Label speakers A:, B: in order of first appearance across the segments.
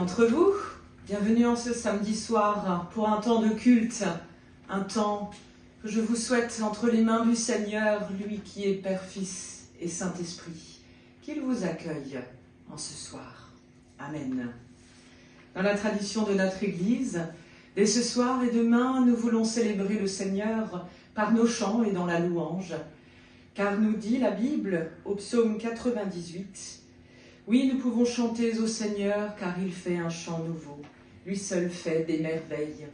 A: d'entre vous, bienvenue en ce samedi soir pour un temps de culte, un temps que je vous souhaite entre les mains du Seigneur, lui qui est Père, Fils et Saint-Esprit, qu'il vous accueille en ce soir. Amen. Dans la tradition de notre Église, dès ce soir et demain, nous voulons célébrer le Seigneur par nos chants et dans la louange, car nous dit la Bible au psaume 98, « Oui, nous pouvons chanter au Seigneur, car il fait un chant nouveau. Lui seul fait des merveilles.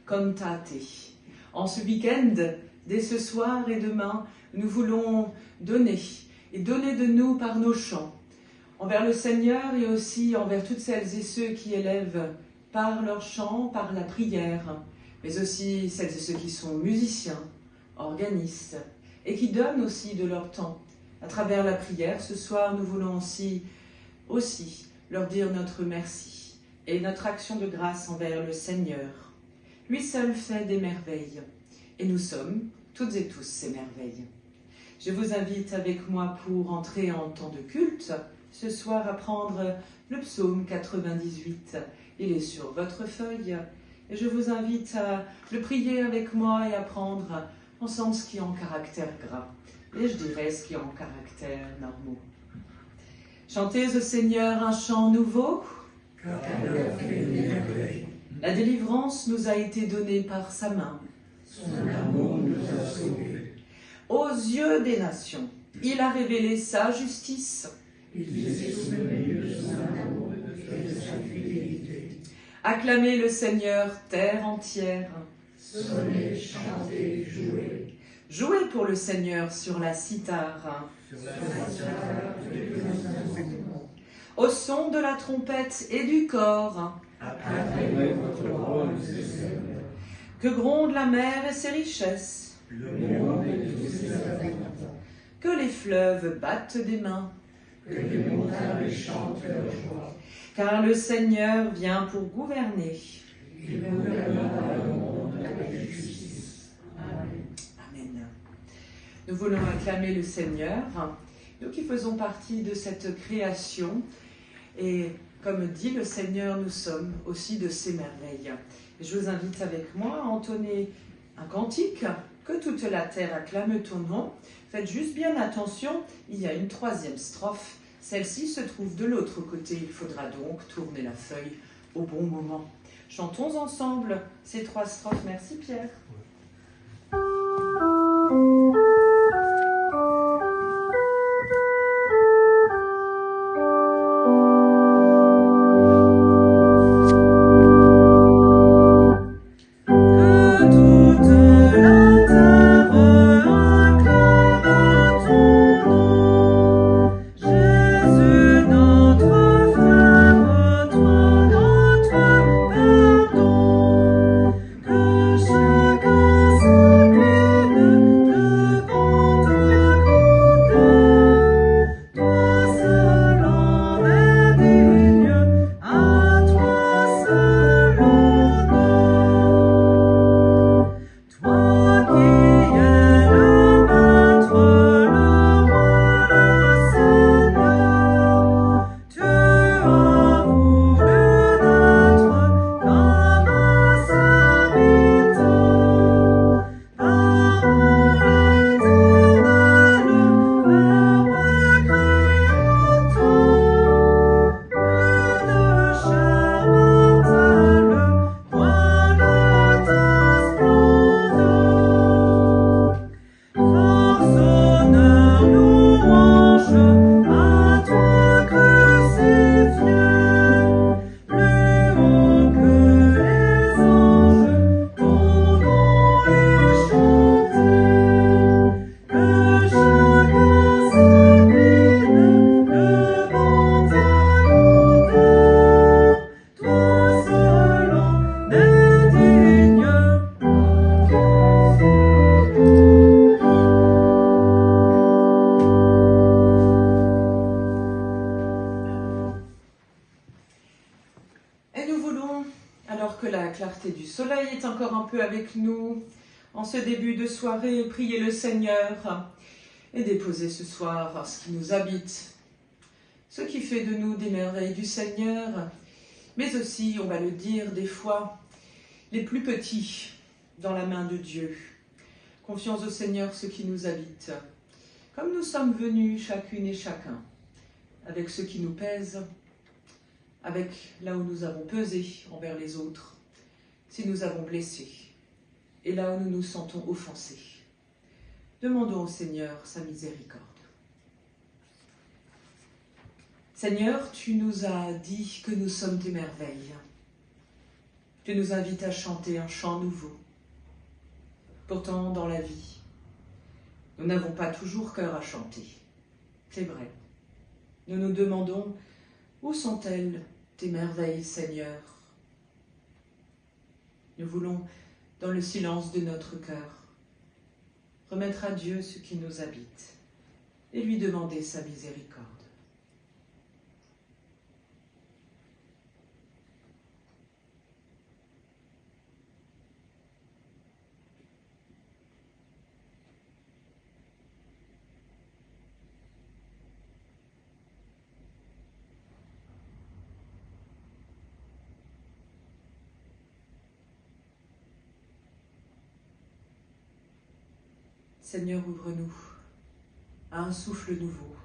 A: Cantate. » En ce week-end, dès ce soir et demain, nous voulons donner de nous par nos chants, envers le Seigneur et aussi envers toutes celles et ceux qui élèvent par leur chant, par la prière, mais aussi celles et ceux qui sont musiciens, organistes, et qui donnent aussi de leur temps à travers la prière. Ce soir, nous voulons aussi leur dire notre merci et notre action de grâce envers le Seigneur. Lui seul fait des merveilles, et nous sommes toutes et tous ces merveilles. Je vous invite avec moi pour entrer en temps de culte, ce soir à prendre le psaume 98. Il est sur votre feuille, et je vous invite à le prier avec moi et à prendre ensemble ce qui est en caractère gras, et je dirais ce qui est en caractère normaux. Chantez au Seigneur un chant nouveau, car il a fait des merveilles. La délivrance nous a été donnée par sa main. Son amour nous a sauvés. Aux yeux des nations, il a révélé sa justice. Il s'est souvenu de son amour et de sa fidélité. Acclamez le Seigneur, terre entière. Sonnez, chantez, jouez. Jouez pour le Seigneur sur la cithare. Au son de la trompette et du cor. Acclamez votre roi, le Seigneur. Que gronde la mer et ses richesses. Le monde et tous ses habitants. Que les fleuves battent des mains. Que les montagnes chantent leur joie. Car le Seigneur vient pour gouverner. Il gouvernera le monde avec justice. Amen. Amen. Nous voulons acclamer le Seigneur, nous qui faisons partie de cette création. Et comme dit le Seigneur, nous sommes aussi de ses merveilles. Et je vous invite avec moi à entonner un cantique, que toute la terre acclame ton nom. Faites juste bien attention, il y a une troisième strophe. Celle-ci se trouve de l'autre côté. Il faudra donc tourner la feuille au bon moment. Chantons ensemble ces trois strophes. Merci Pierre. Avec nous en ce début de soirée, prier le Seigneur et déposer ce soir ce qui nous habite, ce qui fait de nous des merveilles du Seigneur. mais aussi, on va le dire, des fois, les plus petits dans la main de Dieu. Confions au Seigneur ce qui nous habite, comme nous sommes venus chacune et chacun, avec ce qui nous pèse, avec là où nous avons pesé envers les autres, si nous avons blessé, et là où nous nous sentons offensés. Demandons au Seigneur sa miséricorde. Seigneur, tu nous as dit que nous sommes tes merveilles. Tu nous invites à chanter un chant nouveau. Pourtant, dans la vie, nous n'avons pas toujours cœur à chanter. C'est vrai. Nous nous demandons, où sont-elles tes merveilles, Seigneur? Nous voulons, dans le silence de notre cœur, remettre à Dieu ce qui nous habite et lui demander sa miséricorde. Seigneur, ouvre-nous à un souffle nouveau.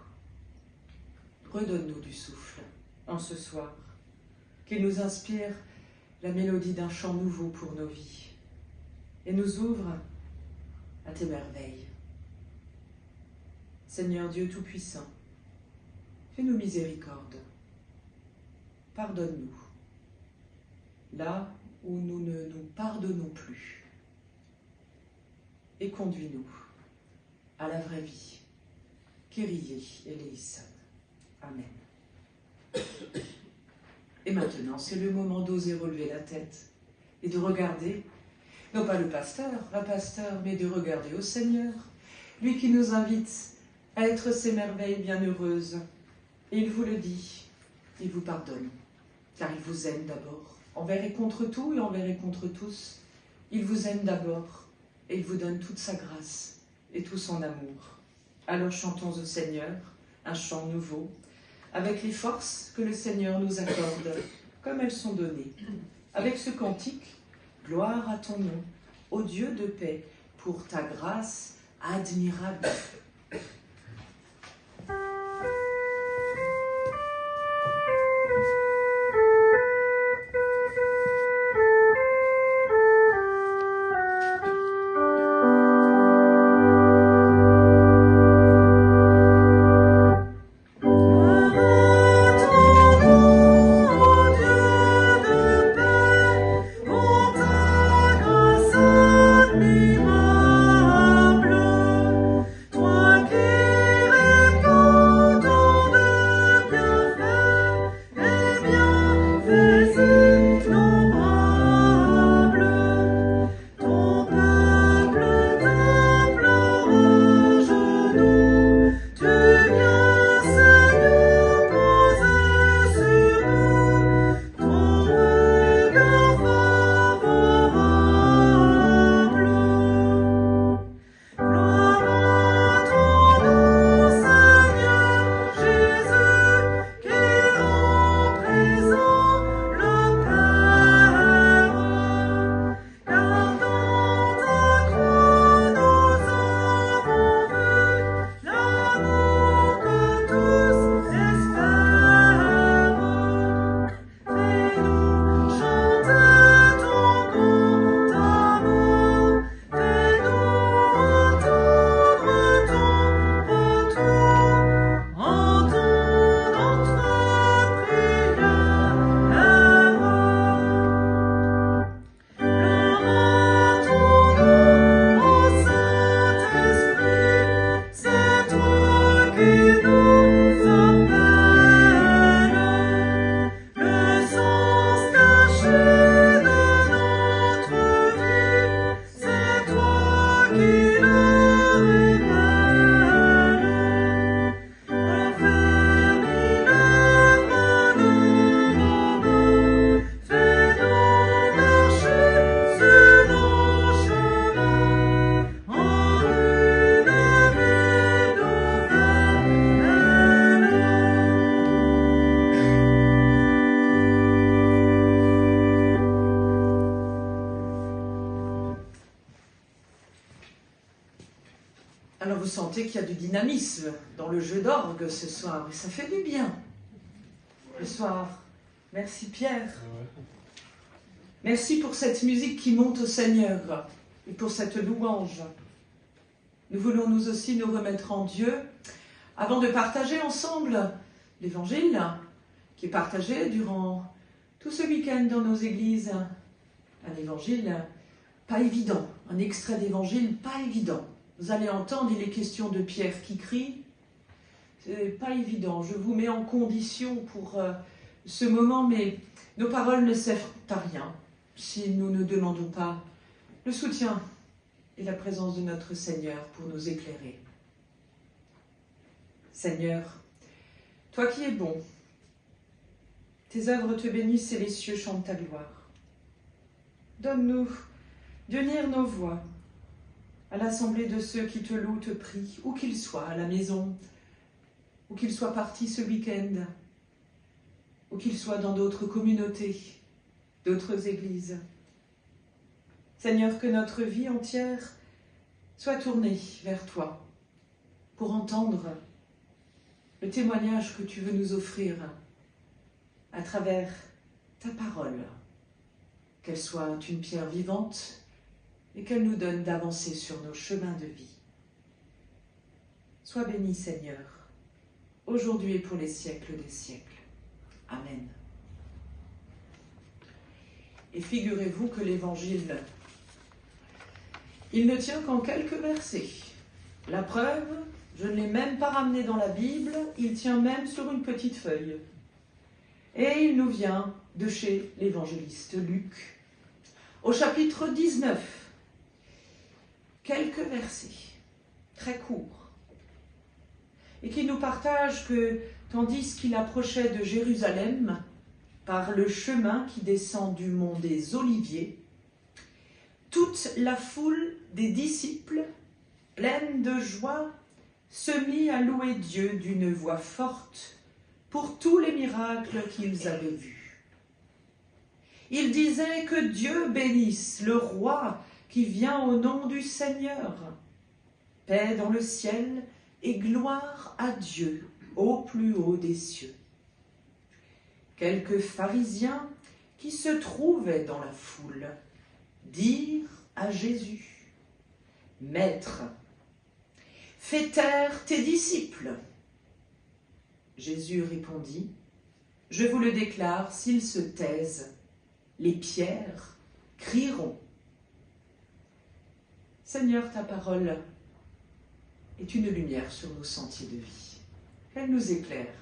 A: Redonne-nous du souffle en ce soir, qu'il nous inspire la mélodie d'un chant nouveau pour nos vies et nous ouvre à tes merveilles. Seigneur Dieu Tout-Puissant, fais-nous miséricorde. Pardonne-nous là où nous ne nous pardonnons plus et conduis-nous à la vraie vie. Kyrie eleison. Amen. Et maintenant, c'est le moment d'oser relever la tête et de regarder, non pas le pasteur, la pasteur, mais de regarder au Seigneur, lui qui nous invite à être ses merveilles bienheureuses. Et il vous le dit, il vous pardonne, car il vous aime d'abord, envers et contre tout et envers et contre tous. Il vous aime d'abord et il vous donne toute sa grâce et tout son amour. Alors chantons au Seigneur un chant nouveau, avec les forces que le Seigneur nous accorde, comme elles sont données. Avec ce cantique, gloire à ton nom, ô Dieu de paix, pour ta grâce admirable.
B: Toi qui
A: sentez qu'il y a du dynamisme dans le jeu d'orgue ce soir, et ça fait du bien. Le soir. Merci Pierre. Merci pour cette musique qui monte au Seigneur et pour cette louange. Nous voulons nous aussi nous remettre en Dieu avant de partager ensemble l'évangile qui est partagé durant tout ce week-end dans nos églises. Un évangile pas évident, un extrait d'évangile pas évident. Vous allez entendre, il est question de Pierre qui crie. C'est pas évident, je vous mets en condition pour ce moment, mais nos paroles ne servent à rien si nous ne demandons pas le soutien et la présence de notre Seigneur pour nous éclairer. Seigneur, toi qui es bon, tes œuvres te bénissent et les cieux chantent ta gloire. Donne-nous d'unir nos voix à l'assemblée de ceux qui te louent, te prient, où qu'ils soient, à la maison, où qu'ils soient partis ce week-end, où qu'ils soient dans d'autres communautés, d'autres églises. Seigneur, que notre vie entière soit tournée vers toi pour entendre le témoignage que tu veux nous offrir à travers ta parole, qu'elle soit une pierre vivante et qu'elle nous donne d'avancer sur nos chemins de vie. Sois béni, Seigneur, aujourd'hui et pour les siècles des siècles. Amen. Et figurez-vous que l'Évangile, il ne tient qu'en quelques versets. La preuve, je ne l'ai même pas ramené dans la Bible, il tient même sur une petite feuille. Et il nous vient de chez l'évangéliste Luc, au chapitre 19. Quelques versets, très courts, et qui nous partagent que, tandis qu'il approchait de Jérusalem, par le chemin qui descend du mont des Oliviers, toute la foule des disciples, pleine de joie, se mit à louer Dieu d'une voix forte pour tous les miracles qu'ils avaient vus. Ils disaient que Dieu bénisse le roi qui vient au nom du Seigneur. Paix dans le ciel et gloire à Dieu au plus haut des cieux. Quelques pharisiens qui se trouvaient dans la foule dirent à Jésus : « Maître, fais taire tes disciples. » Jésus répondit : « Je vous le déclare, s'ils se taisent, les pierres crieront. » Seigneur, ta parole est une lumière sur nos sentiers de vie. Qu'elle nous éclaire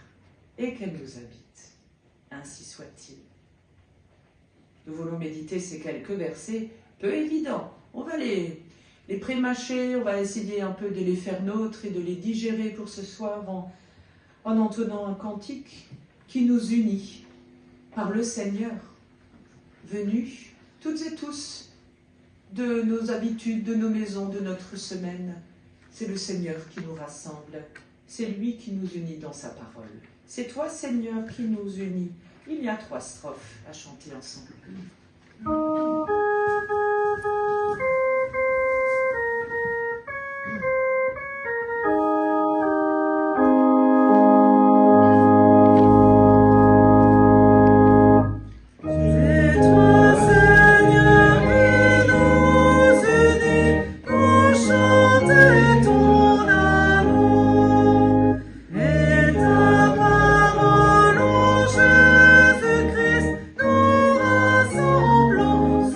A: et qu'elle nous habite. Ainsi soit-il. Nous voulons méditer ces quelques versets peu évidents. On va les prémâcher, on va essayer un peu de les faire nôtres et de les digérer pour ce soir en entonnant un cantique qui nous unit par le Seigneur, venu toutes et tous de nos habitudes, de nos maisons, de notre semaine. C'est le Seigneur qui nous rassemble, c'est lui qui nous unit dans sa parole. C'est toi, Seigneur, qui nous unit. Il y a 3 strophes à chanter ensemble.
B: Jésus-Christ nous rassemblons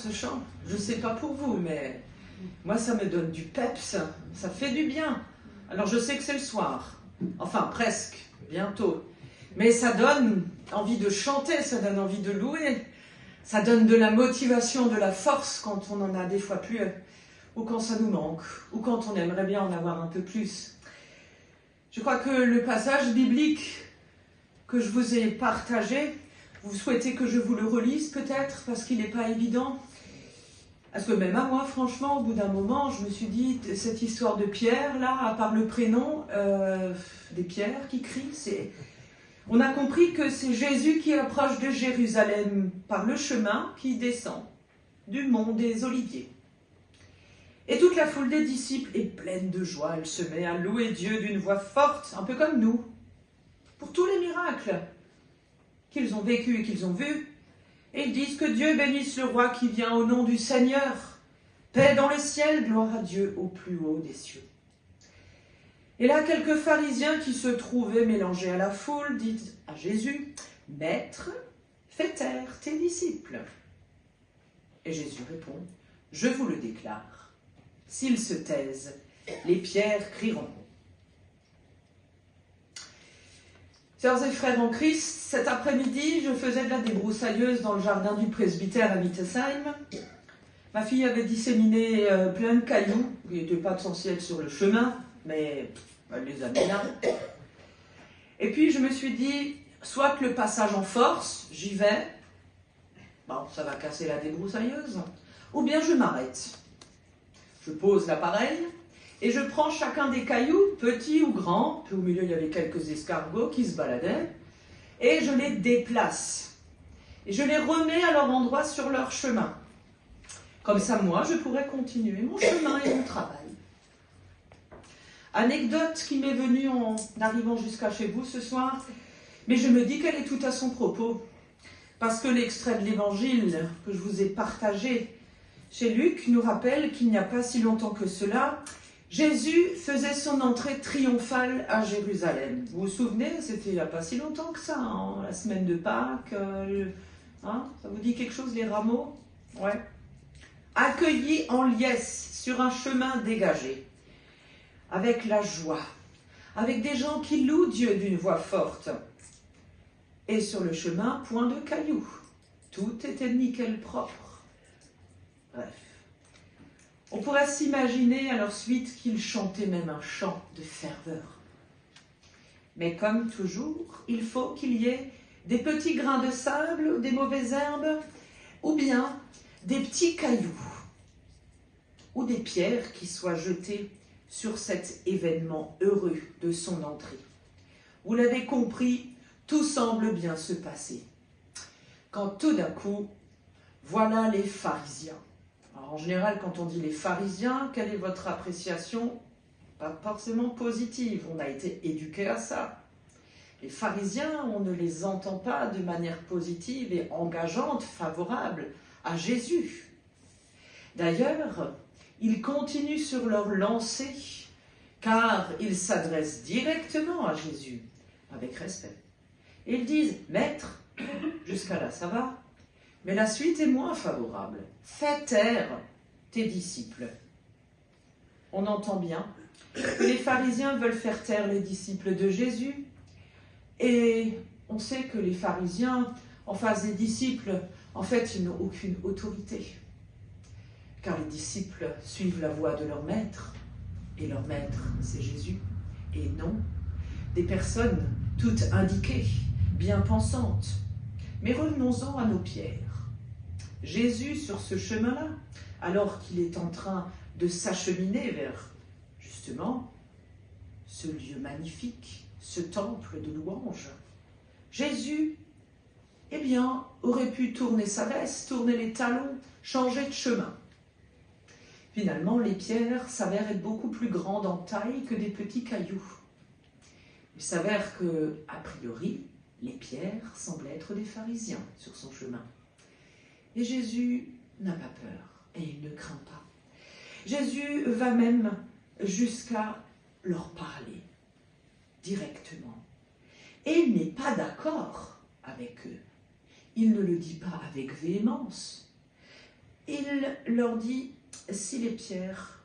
A: ce chant. Je ne sais pas pour vous, mais moi, ça me donne du peps. Ça fait du bien. Alors, je sais que c'est le soir. Enfin, presque. Bientôt. Mais ça donne envie de chanter, ça donne envie de louer. Ça donne de la motivation, de la force quand on en a des fois plus. Ou quand ça nous manque. Ou quand on aimerait bien en avoir un peu plus. Je crois que le passage biblique que je vous ai partagé, vous souhaitez que je vous le relise peut-être, parce qu'il n'est pas évident. Parce que même à moi, franchement, au bout d'un moment, je me suis dit, cette histoire de Pierre, là, à part le prénom, des pierres qui crient, on a compris que c'est Jésus qui approche de Jérusalem par le chemin qui descend du mont des Oliviers. Et toute la foule des disciples est pleine de joie. Elle se met à louer Dieu d'une voix forte, un peu comme nous, pour tous les miracles qu'ils ont vécus et qu'ils ont vus. Et ils disent que Dieu bénisse le roi qui vient au nom du Seigneur. Paix dans le ciel, gloire à Dieu au plus haut des cieux. Et là, quelques pharisiens qui se trouvaient mélangés à la foule disent à Jésus, « Maître, fais taire tes disciples. » Et Jésus répond, « Je vous le déclare. S'ils se taisent, les pierres crieront. » Sœurs et frères en Christ, cet après-midi, je faisais de la débroussailleuse dans le jardin du presbytère à Wittesheim. Ma fille avait disséminé plein de cailloux, qui n'étaient pas censés être sur le chemin, mais elle les a mis là. Et puis je me suis dit, soit que le passage en force, j'y vais, bon, ça va casser la débroussailleuse, ou bien je m'arrête. Je pose l'appareil et je prends chacun des cailloux, petits ou grands, puis au milieu il y avait quelques escargots qui se baladaient, et je les déplace. Et je les remets à leur endroit sur leur chemin. Comme ça, moi, je pourrais continuer mon chemin et mon travail. Anecdote qui m'est venue en arrivant jusqu'à chez vous ce soir, mais je me dis qu'elle est tout à son propos. Parce que l'extrait de l'évangile que je vous ai partagé chez Luc nous rappelle qu'il n'y a pas si longtemps que cela, Jésus faisait son entrée triomphale à Jérusalem. Vous vous souvenez, c'était il n'y a pas si longtemps que ça, hein, la semaine de Pâques. Ça vous dit quelque chose, les rameaux? Ouais. Accueilli en liesse sur un chemin dégagé, avec la joie, avec des gens qui louent Dieu d'une voix forte. Et sur le chemin, point de cailloux. Tout était nickel propre. Bref. On pourrait s'imaginer à leur suite qu'ils chantaient même un chant de ferveur. Mais comme toujours, il faut qu'il y ait des petits grains de sable, des mauvaises herbes, ou bien des petits cailloux, ou des pierres qui soient jetées sur cet événement heureux de son entrée. Vous l'avez compris, tout semble bien se passer. Quand tout d'un coup, voilà les pharisiens. Alors, en général, quand on dit les pharisiens, quelle est votre appréciation? Pas forcément positive, on a été éduqué à ça. Les pharisiens, on ne les entend pas de manière positive et engageante, favorable à Jésus. D'ailleurs, ils continuent sur leur lancée, car ils s'adressent directement à Jésus, avec respect. Et ils disent, « Maître, jusqu'à là ça va, mais la suite est moins favorable. Fais taire tes disciples. » On entend bien que les pharisiens veulent faire taire les disciples de Jésus, et on sait que les pharisiens, en face des disciples, en fait, ils n'ont aucune autorité. Car les disciples suivent la voie de leur maître, et leur maître, c'est Jésus, et non des personnes toutes indiquées, bien pensantes. Mais revenons-en à nos pierres. Jésus, sur ce chemin-là, alors qu'il est en train de s'acheminer vers, justement, ce lieu magnifique, ce temple de louange, Jésus, eh bien, aurait pu tourner sa veste, tourner les talons, changer de chemin. Finalement, les pierres s'avèrent être beaucoup plus grandes en taille que des petits cailloux. Il s'avère que, a priori, les pierres semblent être des pharisiens sur son chemin. Et Jésus n'a pas peur et il ne craint pas. Jésus va même jusqu'à leur parler directement. Et il n'est pas d'accord avec eux. Il ne le dit pas avec véhémence. Il leur dit, si les pierres,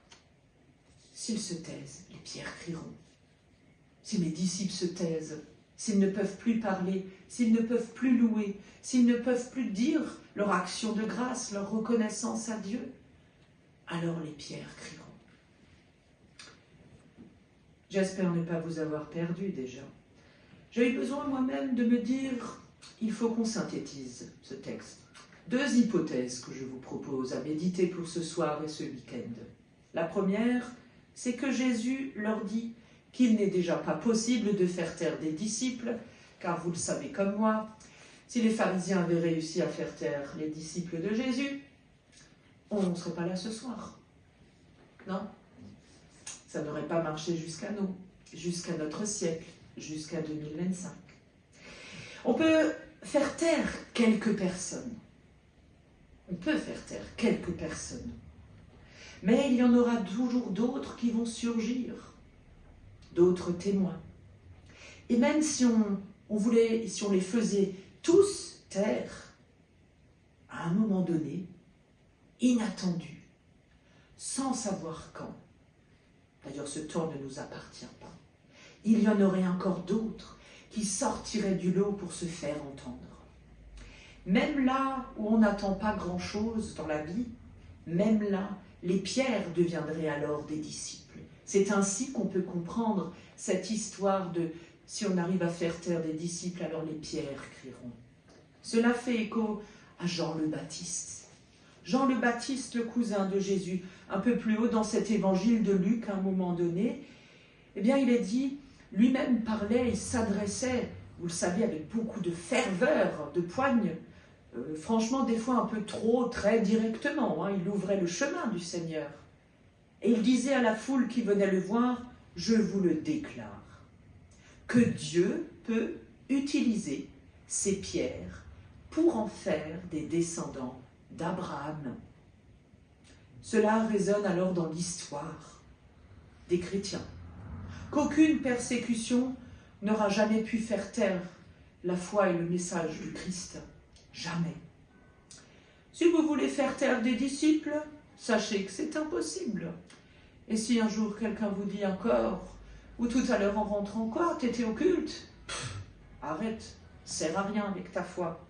A: s'ils se taisent, les pierres crieront. Si mes disciples se taisent, s'ils ne peuvent plus parler, s'ils ne peuvent plus louer, s'ils ne peuvent plus dire leur action de grâce, leur reconnaissance à Dieu, alors les pierres crieront. J'espère ne pas vous avoir perdu déjà. J'ai eu besoin moi-même de me dire, il faut qu'on synthétise ce texte. 2 hypothèses que je vous propose à méditer pour ce soir et ce week-end. La première, c'est que Jésus leur dit qu'il n'est déjà pas possible de faire taire des disciples, car vous le savez comme moi, si les pharisiens avaient réussi à faire taire les disciples de Jésus, on ne serait pas là ce soir. Non ? Ça n'aurait pas marché jusqu'à nous, jusqu'à notre siècle, jusqu'à 2025. On peut faire taire quelques personnes. On peut faire taire quelques personnes. Mais il y en aura toujours d'autres qui vont surgir, d'autres témoins. Et même si on les faisait tous taire, à un moment donné, inattendu, sans savoir quand, d'ailleurs ce temps ne nous appartient pas, il y en aurait encore d'autres qui sortiraient du lot pour se faire entendre. Même là où on n'attend pas grand-chose dans la vie, même là, les pierres deviendraient alors des disciples. C'est ainsi qu'on peut comprendre cette histoire de « si on arrive à faire taire des disciples, alors les pierres crieront ». Cela fait écho à Jean le Baptiste. Jean le Baptiste, le cousin de Jésus, un peu plus haut dans cet évangile de Luc, à un moment donné, eh bien il est dit, lui-même parlait et s'adressait, vous le savez, avec beaucoup de ferveur, de poigne, franchement des fois un peu trop, très directement, il ouvrait le chemin du Seigneur. Et il disait à la foule qui venait le voir, « Je vous le déclare, que Dieu peut utiliser ces pierres pour en faire des descendants d'Abraham. » Cela résonne alors dans l'histoire des chrétiens, qu'aucune persécution n'aura jamais pu faire taire la foi et le message du Christ. Jamais. Si vous voulez faire taire des disciples, sachez que c'est impossible. Et si un jour quelqu'un vous dit encore, ou tout à l'heure en rentrant, quoi, t'étais au culte ? Arrête, sert à rien avec ta foi.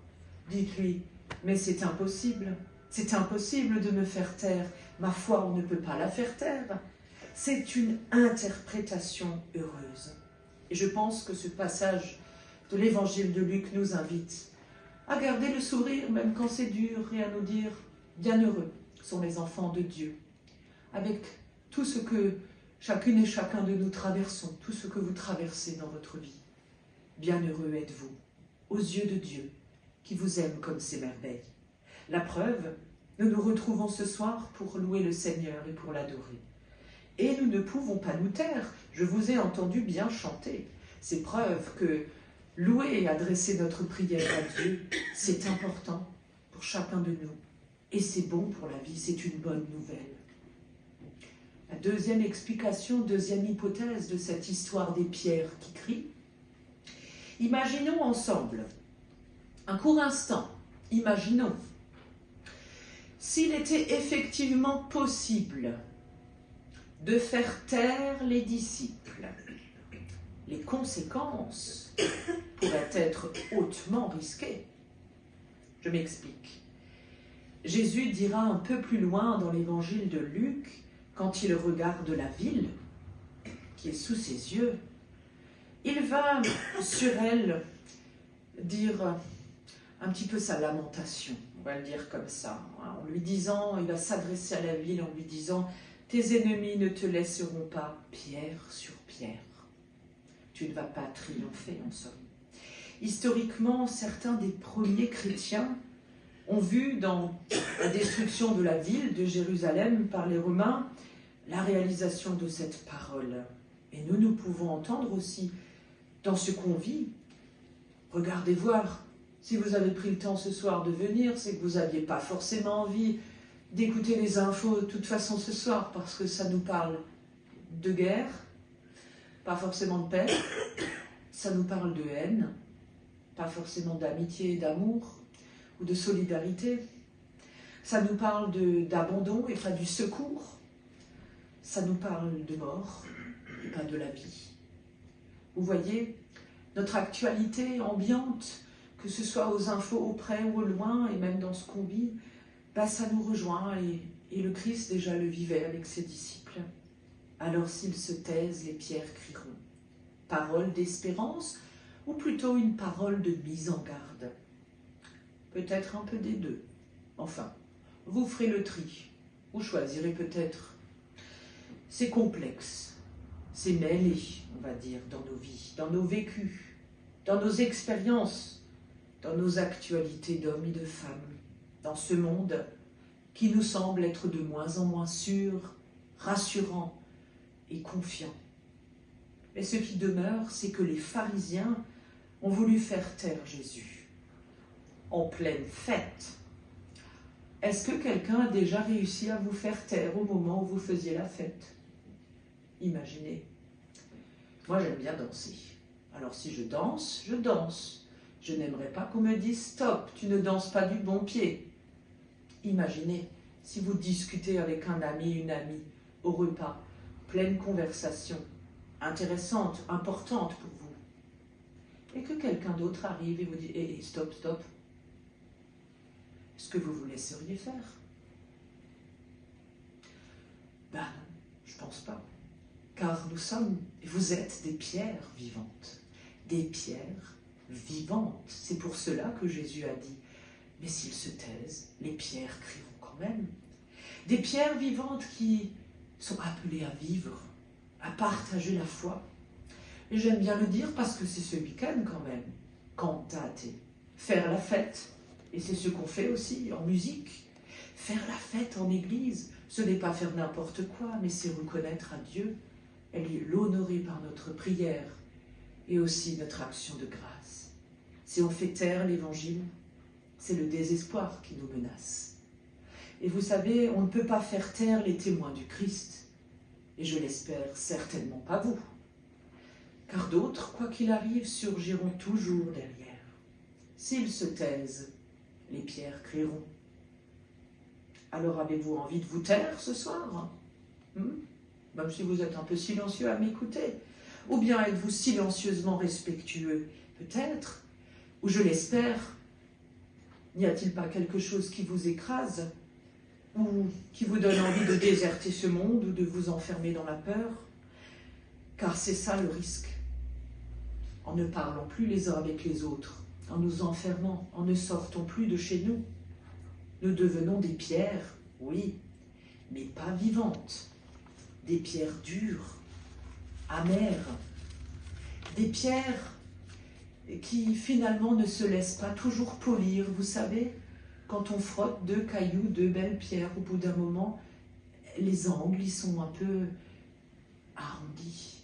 A: Dites-lui, mais c'est impossible de me faire taire. Ma foi, on ne peut pas la faire taire. C'est une interprétation heureuse. Et je pense que ce passage de l'évangile de Luc nous invite à garder le sourire, même quand c'est dur, et à nous dire « Bienheureux sont les enfants de Dieu », avec tout ce que chacune et chacun de nous traversons, tout ce que vous traversez dans votre vie. Bienheureux êtes-vous, aux yeux de Dieu, qui vous aime comme ses merveilles. La preuve, nous nous retrouvons ce soir pour louer le Seigneur et pour l'adorer. Et nous ne pouvons pas nous taire. Je vous ai entendu bien chanter. C'est preuve que louer et adresser notre prière à Dieu, c'est important pour chacun de nous. Et c'est bon pour la vie, c'est une bonne nouvelle. La deuxième explication, deuxième hypothèse de cette histoire des pierres qui crient. Imaginons ensemble, un court instant, imaginons, s'il était effectivement possible de faire taire les disciples, les conséquences pourraient être hautement risquées. Je m'explique. Jésus dira un peu plus loin dans l'évangile de Luc, quand il regarde la ville qui est sous ses yeux, il va sur elle dire un petit peu sa lamentation, on va le dire comme ça, en lui disant, il va s'adresser à la ville en lui disant « Tes ennemis ne te laisseront pas pierre sur pierre. Tu ne vas pas triompher en somme. » Historiquement, certains des premiers chrétiens ont vu dans la destruction de la ville de Jérusalem par les Romains la réalisation de cette parole. Et nous pouvons entendre aussi dans ce qu'on vit. Regardez voir, si vous avez pris le temps ce soir de venir, c'est que vous n'aviez pas forcément envie d'écouter les infos de toute façon ce soir, parce que ça nous parle de guerre, pas forcément de paix, ça nous parle de haine, pas forcément d'amitié et d'amour, ou de solidarité. Ça nous parle d'abandon et pas du secours. Ça nous parle de mort et pas de la vie. Vous voyez, notre actualité ambiante, que ce soit aux infos auprès ou au loin, et même dans ce qu'on vit, ça nous rejoint, et le Christ déjà le vivait avec ses disciples. Alors s'ils se taisent, les pierres crieront. Parole d'espérance, ou plutôt une parole de mise en garde. Peut-être un peu des deux. Enfin, vous ferez le tri. Vous choisirez peut-être. C'est complexe, c'est mêlé, on va dire, dans nos vies, dans nos vécus, dans nos expériences, dans nos actualités d'hommes et de femmes, dans ce monde qui nous semble être de moins en moins sûr, rassurant et confiant. Mais ce qui demeure, c'est que les pharisiens ont voulu faire taire Jésus en pleine fête. Est-ce que quelqu'un a déjà réussi à vous faire taire au moment où vous faisiez la fête? Imaginez. Moi, j'aime bien danser. Alors si je danse, je danse. Je n'aimerais pas qu'on me dise « Stop, tu ne danses pas du bon pied ». Imaginez si vous discutez avec un ami, une amie, au repas, pleine conversation, intéressante, importante pour vous, et que quelqu'un d'autre arrive et vous dit « Hé, stop, stop ». Est-ce que vous vous laisseriez faire? Ben non, je pense pas. Car nous sommes, et vous êtes des pierres vivantes. Des pierres vivantes. C'est pour cela que Jésus a dit, mais s'ils se taisent, les pierres crieront quand même. Des pierres vivantes qui sont appelées à vivre, à partager la foi. Et j'aime bien le dire parce que c'est ce week-end quand même, cantate, faire la fête. Et c'est ce qu'on fait aussi en musique. Faire la fête en église, ce n'est pas faire n'importe quoi, mais c'est reconnaître à Dieu, et l'honorer par notre prière et aussi notre action de grâce. Si on fait taire l'évangile, c'est le désespoir qui nous menace. Et vous savez, on ne peut pas faire taire les témoins du Christ, et je l'espère certainement pas vous, car d'autres, quoi qu'il arrive, surgiront toujours derrière. S'ils se taisent, les pierres crieront. Alors avez-vous envie de vous taire ce soir? Même si vous êtes un peu silencieux à m'écouter. Ou bien êtes-vous silencieusement respectueux? Peut-être, ou je l'espère. N'y a-t-il pas quelque chose qui vous écrase? Ou qui vous donne envie de déserter ce monde ou de vous enfermer dans la peur? Car c'est ça le risque. En ne parlant plus les uns avec les autres, en nous enfermant, en ne sortant plus de chez nous. Nous devenons des pierres, oui, mais pas vivantes. Des pierres dures, amères. Des pierres qui finalement ne se laissent pas toujours polir. Vous savez, quand on frotte deux cailloux, deux belles pierres, au bout d'un moment, les angles ils sont un peu arrondis.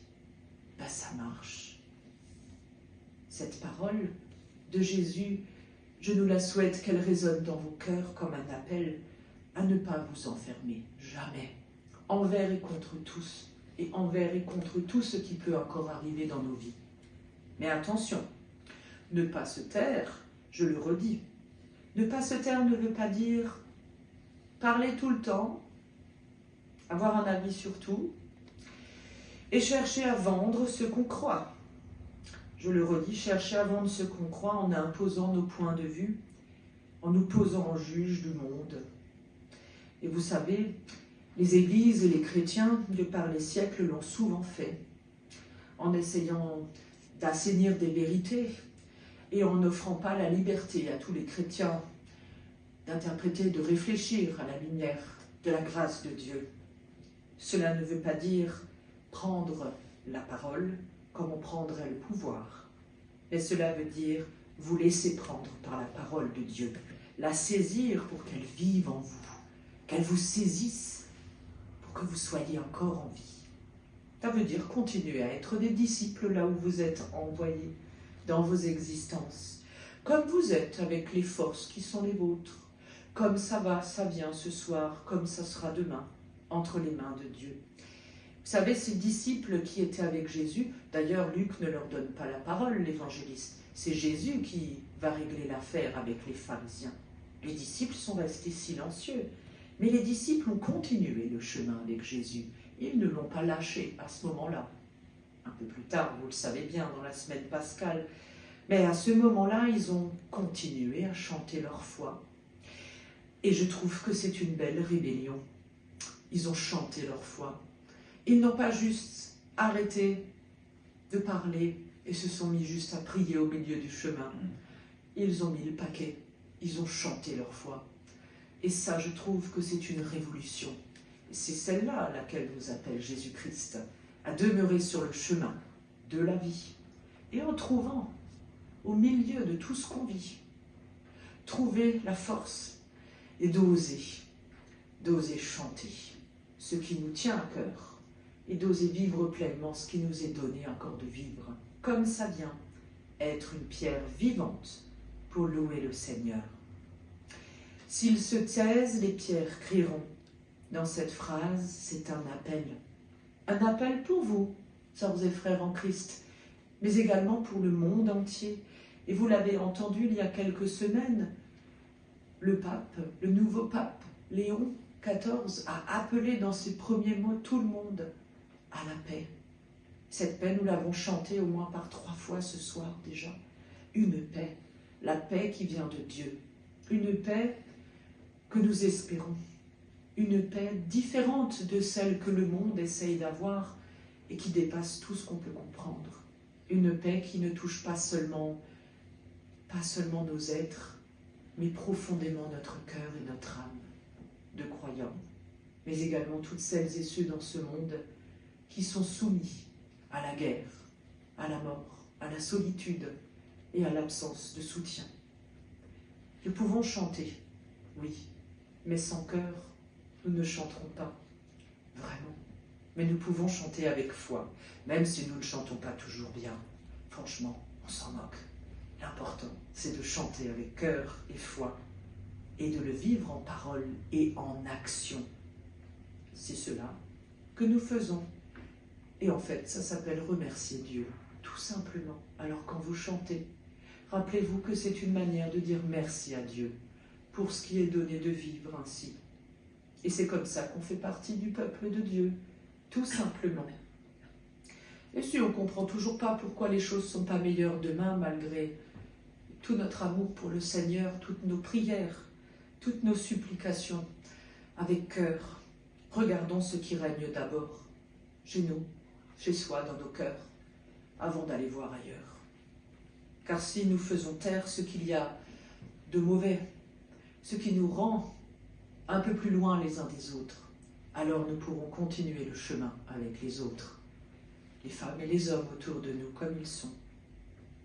A: Ça marche. Cette parole de Jésus, je nous la souhaite qu'elle résonne dans vos cœurs comme un appel à ne pas vous enfermer, jamais, envers et contre tous, et envers et contre tout ce qui peut encore arriver dans nos vies. Mais attention, ne pas se taire, je le redis, ne pas se taire ne veut pas dire parler tout le temps, avoir un avis sur tout, et chercher à vendre ce qu'on croit. Je le redis, chercher à vendre ce qu'on croit en imposant nos points de vue, en nous posant en juge du monde. Et vous savez, les églises et les chrétiens, de par les siècles, l'ont souvent fait, en essayant d'assainir des vérités et en n'offrant pas la liberté à tous les chrétiens d'interpréter, de réfléchir à la lumière de la grâce de Dieu. Cela ne veut pas dire prendre la parole comme on prendrait le pouvoir, mais cela veut dire vous laisser prendre par la parole de Dieu, la saisir pour qu'elle vive en vous, qu'elle vous saisisse pour que vous soyez encore en vie. Ça veut dire continuer à être des disciples là où vous êtes envoyés dans vos existences, comme vous êtes avec les forces qui sont les vôtres, comme ça va, ça vient ce soir, comme ça sera demain, entre les mains de Dieu. Vous savez, ces disciples qui étaient avec Jésus, d'ailleurs Luc ne leur donne pas la parole, l'évangéliste, c'est Jésus qui va régler l'affaire avec les pharisiens.
B: Les disciples sont restés silencieux, mais les disciples ont continué le chemin avec Jésus. Ils ne l'ont pas lâché à ce moment-là. Un peu plus tard, vous le savez bien, dans la semaine pascale, mais à ce moment-là, ils ont continué à chanter leur foi. Et je trouve que c'est une belle rébellion. Ils ont chanté leur foi. Ils n'ont pas juste arrêté de parler et se sont mis juste à prier au milieu du chemin. Ils ont mis le paquet. Ils ont chanté leur foi. Et ça, je trouve que c'est une révolution. Et c'est celle-là à laquelle nous appelle Jésus-Christ, à demeurer sur le chemin de la vie. Et en trouvant, au milieu de tout ce qu'on vit, trouver la force et d'oser chanter ce qui nous tient à cœur et d'oser vivre pleinement ce qui nous est donné encore de vivre, comme ça vient, être une pierre vivante pour louer le Seigneur. S'ils se taisent, les pierres crieront. Dans cette phrase, c'est un appel. Un appel pour vous, sœurs et frères en Christ, mais également pour le monde entier. Et vous l'avez entendu il y a quelques semaines, le pape, le nouveau pape, Léon XIV, a appelé dans ses premiers mots tout le monde à la paix. Cette paix, nous l'avons chantée au moins par 3 fois ce soir déjà. Une paix, la paix qui vient de Dieu. Une paix que nous espérons. Une paix différente de celle que le monde essaye d'avoir et qui dépasse tout ce qu'on peut comprendre. Une paix qui ne touche pas seulement nos êtres, mais profondément notre cœur et notre âme de croyants, mais également toutes celles et ceux dans ce monde qui sont soumis à la guerre, à la mort, à la solitude et à l'absence de soutien. Nous pouvons chanter, oui, mais sans cœur, nous ne chanterons pas, vraiment. Mais nous pouvons chanter avec foi, même si nous ne chantons pas toujours bien. Franchement, on s'en moque. L'important, c'est de chanter avec cœur et foi, et de le vivre en parole et en action. C'est cela que nous faisons. Et en fait, ça s'appelle remercier Dieu, tout simplement. Alors quand vous chantez, rappelez-vous que c'est une manière de dire merci à Dieu pour ce qui est donné de vivre ainsi. Et c'est comme ça qu'on fait partie du peuple de Dieu, tout simplement. Et si on ne comprend toujours pas pourquoi les choses ne sont pas meilleures demain, malgré tout notre amour pour le Seigneur, toutes nos prières, toutes nos supplications, avec cœur, regardons ce qui règne d'abord, chez nous, chez soi, dans nos cœurs, avant d'aller voir ailleurs. Car si nous faisons taire ce qu'il y a de mauvais, ce qui nous rend un peu plus loin les uns des autres, alors nous pourrons continuer le chemin avec les autres, les femmes et les hommes autour de nous comme ils sont.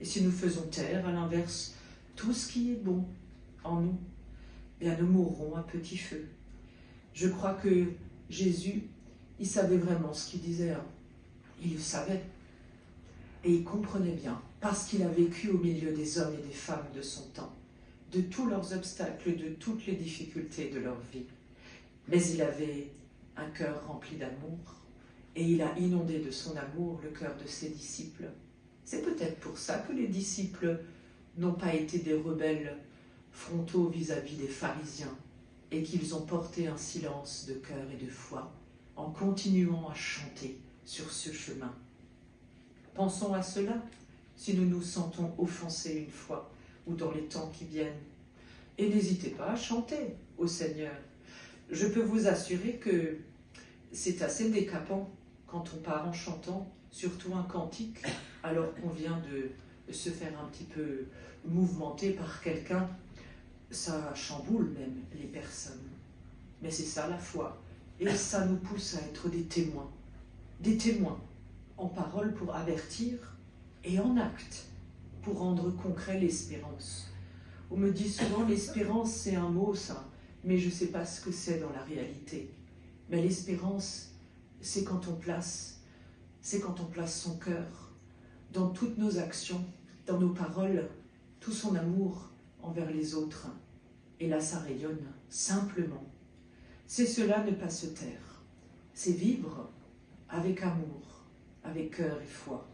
B: Et si nous faisons taire, à l'inverse, tout ce qui est bon en nous, bien nous mourrons à petit feu. Je crois que Jésus, il savait vraiment ce qu'il disait. Hein. Il le savait. Et il comprenait bien, parce qu'il a vécu au milieu des hommes et des femmes de son temps, de tous leurs obstacles, de toutes les difficultés de leur vie. Mais il avait un cœur rempli d'amour, et il a inondé de son amour le cœur de ses disciples. C'est peut-être pour ça que les disciples n'ont pas été des rebelles frontaux vis-à-vis des pharisiens, et qu'ils ont porté un silence de cœur et de foi, en continuant à chanter sur ce chemin. Pensons à cela, si nous nous sentons offensés une fois, ou dans les temps qui viennent. Et n'hésitez pas à chanter au Seigneur. Je peux vous assurer que c'est assez décapant quand on part en chantant, surtout un cantique, alors qu'on vient de se faire un petit peu mouvementer par quelqu'un. Ça chamboule même les personnes. Mais c'est ça la foi. Et ça nous pousse à être des témoins en parole pour avertir et en acte pour rendre concret l'espérance. On me dit souvent l'espérance c'est un mot ça, mais je ne sais pas ce que c'est dans la réalité. Mais l'espérance c'est quand on place son cœur dans toutes nos actions, dans nos paroles, tout son amour envers les autres. Et là ça rayonne simplement. C'est cela ne pas se taire, c'est vivre avec amour, avec cœur et foi.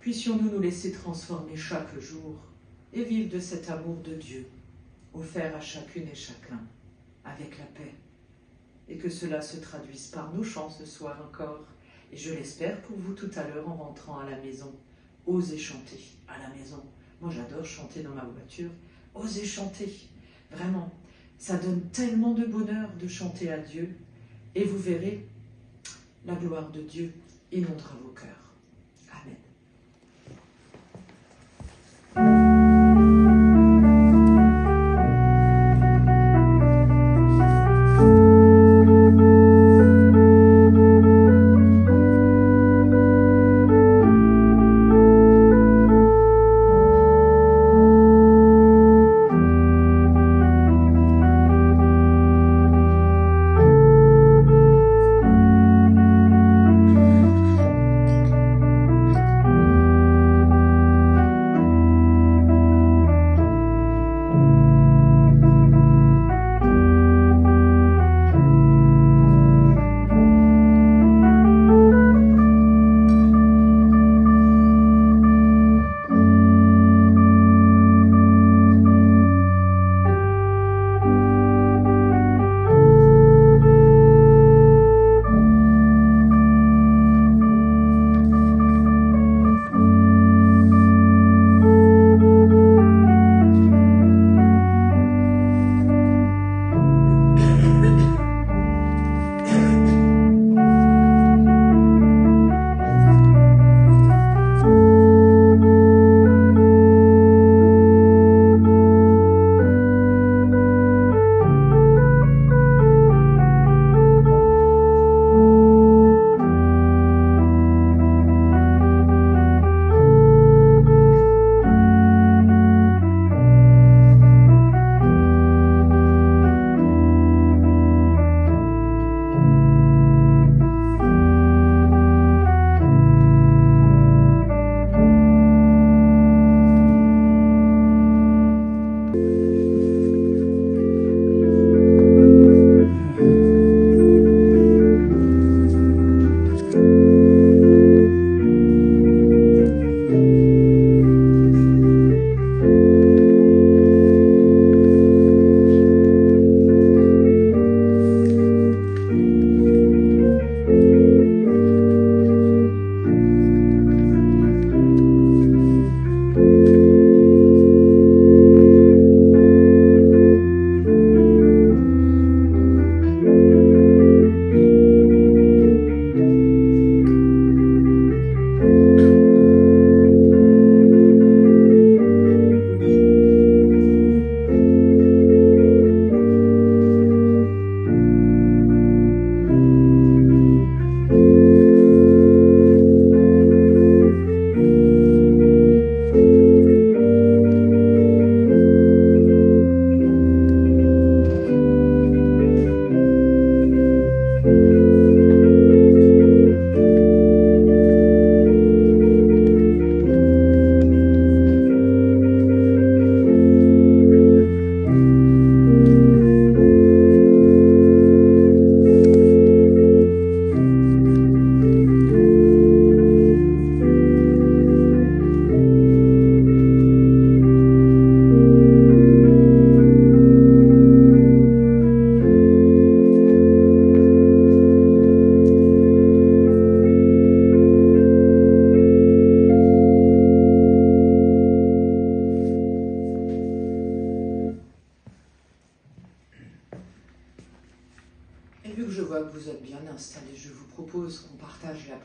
B: Puissions-nous nous laisser transformer chaque jour et vivre de cet amour de Dieu offert à chacune et chacun, avec la paix. Et que cela se traduise par nos chants ce soir encore. Et je l'espère pour vous tout à l'heure en rentrant à la maison. Osez chanter à la maison. Moi j'adore chanter dans ma voiture. Osez chanter, vraiment. Ça donne tellement de bonheur de chanter à Dieu. Et vous verrez, la gloire de Dieu inondera vos cœurs. Amen.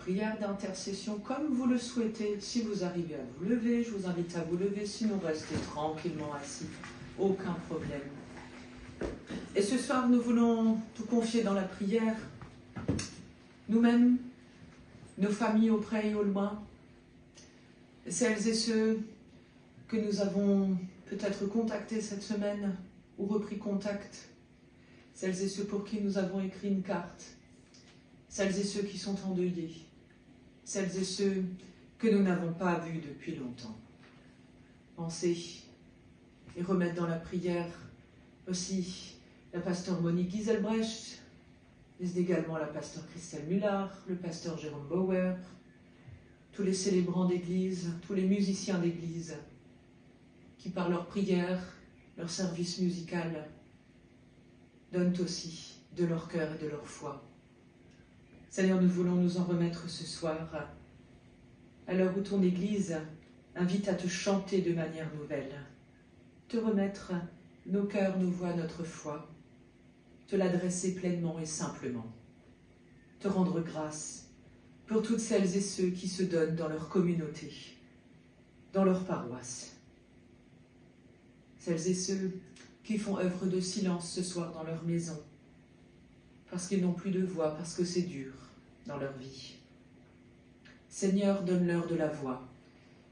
B: Prière d'intercession comme vous le souhaitez. Si vous arrivez à vous lever, je vous invite à vous lever. Sinon, restez tranquillement assis. Aucun problème. Et ce soir, nous voulons tout confier dans la prière. Nous-mêmes, nos familles au près et au loin. Celles et ceux que nous avons peut-être contactés cette semaine ou repris contact. Celles et ceux pour qui nous avons écrit une carte. Celles et ceux qui sont endeuillés. Celles et ceux que nous n'avons pas vus depuis longtemps. Pensez et remettre dans la prière aussi la pasteur Monique Giselbrecht, mais également la pasteur Christelle Mullard, le pasteur Jérôme Bauer, tous les célébrants d'église, tous les musiciens d'église qui par leur prière
A: leur service musical, donnent aussi de leur cœur et de leur foi. Seigneur, nous voulons nous en remettre ce soir, à l'heure où ton Église invite à te chanter de manière nouvelle, te remettre nos cœurs, nos voix, notre foi, te l'adresser pleinement et simplement, te rendre grâce pour toutes celles et ceux qui se donnent dans leur communauté, dans leur paroisse, celles et ceux qui font œuvre de silence ce soir dans leur maison, parce qu'ils n'ont plus de voix, parce que c'est dur dans leur vie. Seigneur, donne-leur de la voix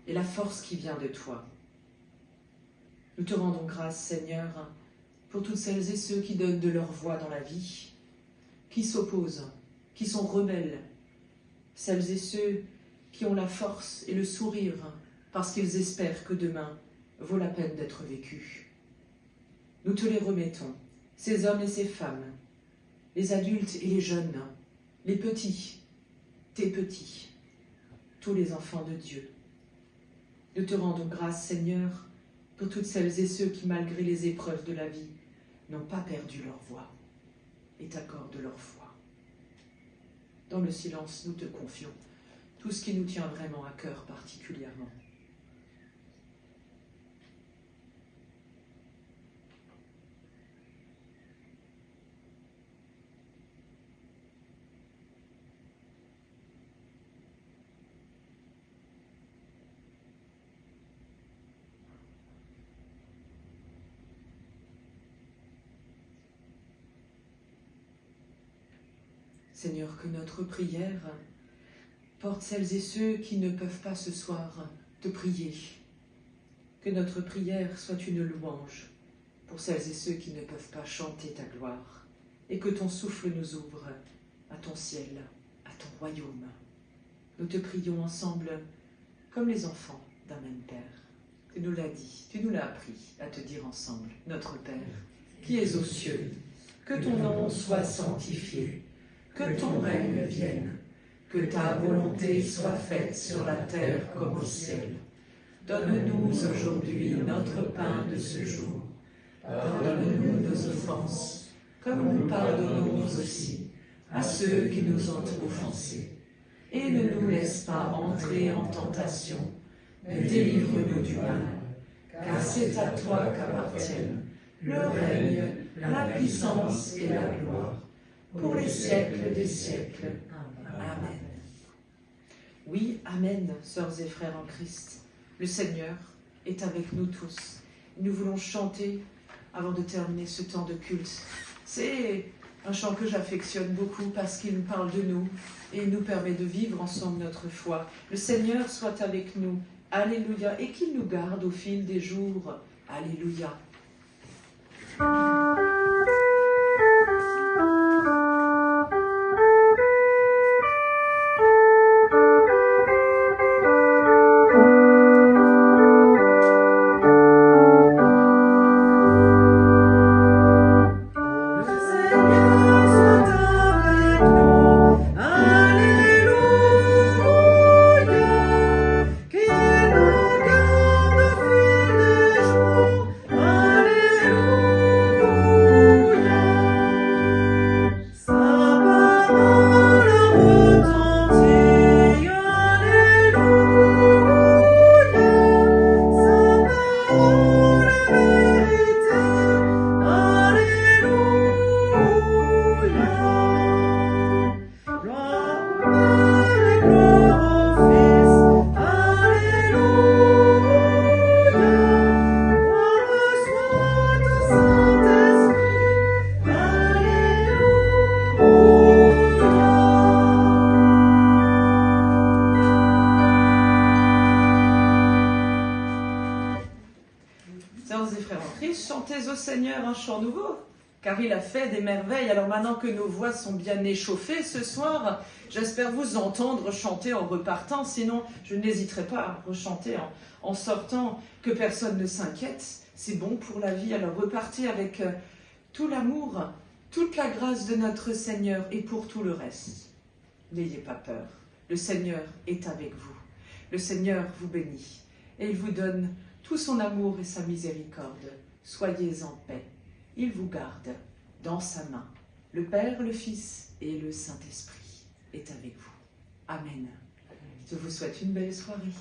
A: et la force qui vient de toi. Nous te rendons grâce, Seigneur, pour toutes celles et ceux qui donnent de leur voix dans la vie, qui s'opposent, qui sont rebelles, celles et ceux qui ont la force et le sourire parce qu'ils espèrent que demain vaut la peine d'être vécu. Nous te les remettons, ces hommes et ces femmes, les adultes et les jeunes, les petits, tes petits, tous les enfants de Dieu. Nous te rendons grâce, Seigneur, pour toutes celles et ceux qui, malgré les épreuves de la vie, n'ont pas perdu leur voix et t'accordent leur foi. Dans le silence, nous te confions tout ce qui nous tient vraiment à cœur particulièrement. Seigneur, que notre prière porte celles et ceux qui ne peuvent pas ce soir te prier. Que notre prière soit une louange pour celles et ceux qui ne peuvent pas chanter ta gloire. Et que ton souffle nous ouvre à ton ciel, à ton royaume. Nous te prions ensemble comme les enfants d'un même Père. Tu nous l'as dit, tu nous l'as appris à te dire ensemble. Notre Père, qui es aux cieux, que ton nom soit sanctifié. Que ton règne vienne, que ta volonté soit faite sur la terre comme au ciel. Donne-nous aujourd'hui notre pain de ce jour. Pardonne-nous nos offenses, comme nous pardonnons aussi à ceux qui nous ont offensés. Et ne nous laisse pas entrer en tentation, mais délivre-nous du mal. Car c'est à toi qu'appartiennent le règne, la puissance et la gloire, pour les siècles des siècles. Amen. Oui, Amen, sœurs et frères en Christ. Le Seigneur est avec nous tous. Nous voulons chanter avant de terminer ce temps de culte. C'est un chant que j'affectionne beaucoup parce qu'il nous parle de nous et nous permet de vivre ensemble notre foi. Le Seigneur soit avec nous. Alléluia. Et qu'il nous garde au fil des jours. Alléluia. Car il a fait des merveilles. Alors maintenant que nos voix sont bien échauffées ce soir, j'espère vous entendre chanter en repartant. Sinon, je n'hésiterai pas à rechanter en sortant, que personne ne s'inquiète. C'est bon pour la vie. Alors repartez avec tout l'amour, toute la grâce de notre Seigneur et pour tout le reste. N'ayez pas peur. Le Seigneur est avec vous. Le Seigneur vous bénit et il vous donne tout son amour et sa miséricorde soyez en paix. Il vous garde dans sa main. Le Père, le Fils et le Saint-Esprit est avec vous. Amen. Je vous souhaite une belle soirée.